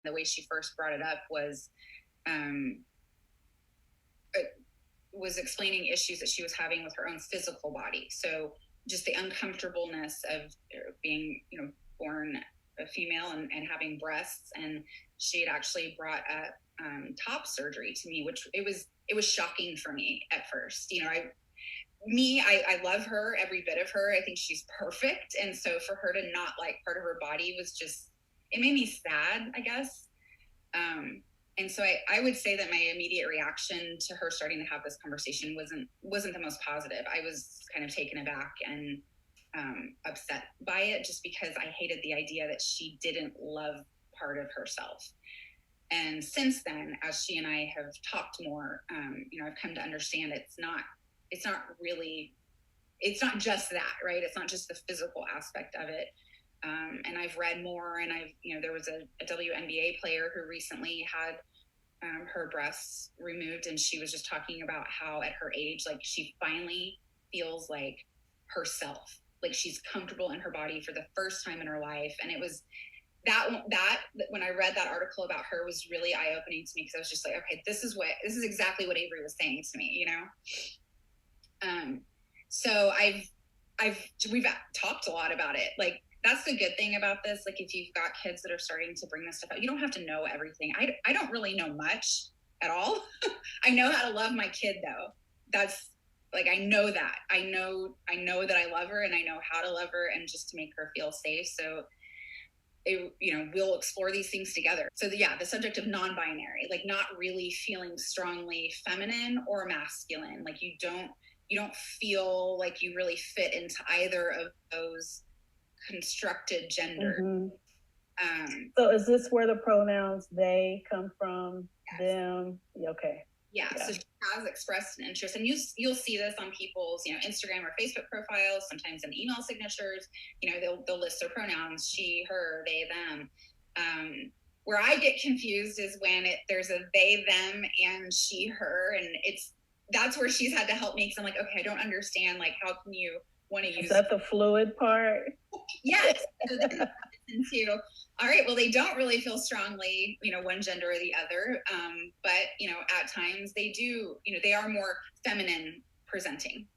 the way she first brought it up was explaining issues that she was having with her own physical body. So just the uncomfortableness of being, born a female and having breasts. And she had actually brought up top surgery to me, which it was shocking for me at first. I love her, every bit of her. I think she's perfect. And so for her to not like part of her body was just, it made me sad, I guess. And so I would say that my immediate reaction to her starting to have this conversation wasn't the most positive. I was kind of taken aback and upset by it, just because I hated the idea that she didn't love part of herself. And since then, as she and I have talked more, I've come to understand it's not just that, right? It's not just the physical aspect of it. And I've read more, and there was a WNBA player who recently had her breasts removed, and she was just talking about how at her age, like, she finally feels like herself, like she's comfortable in her body for the first time in her life. And it was that when I read that article about her was really eye-opening to me, because I was just like, okay, this is exactly what Avery was saying to me, so we've talked a lot about it. Like, that's the good thing about this. Like, if you've got kids that are starting to bring this stuff up, you don't have to know everything. I don't really know much at all. I know how to love my kid, though. That's like, I know that I know that I love her, and I know how to love her, and just to make her feel safe. So we'll explore these things together. So the subject of non-binary, like not really feeling strongly feminine or masculine, like you don't feel like you really fit into either of those constructed genders. Mm-hmm. So is this where the pronouns they come from? Yes. Them? Okay. Yeah. So she has expressed an interest, and you'll see this on people's, Instagram or Facebook profiles, sometimes in email signatures. They'll list their pronouns: she, her, they, them. Where I get confused is when there's a they, them, and she, her, and that's where she's had to help me, because I'm like, okay, I don't understand. Like, how can you want to use? Is that the fluid part? Yes. So then into, all right, well, they don't really feel strongly, one gender or the other. But, at times they do, they are more feminine presenting.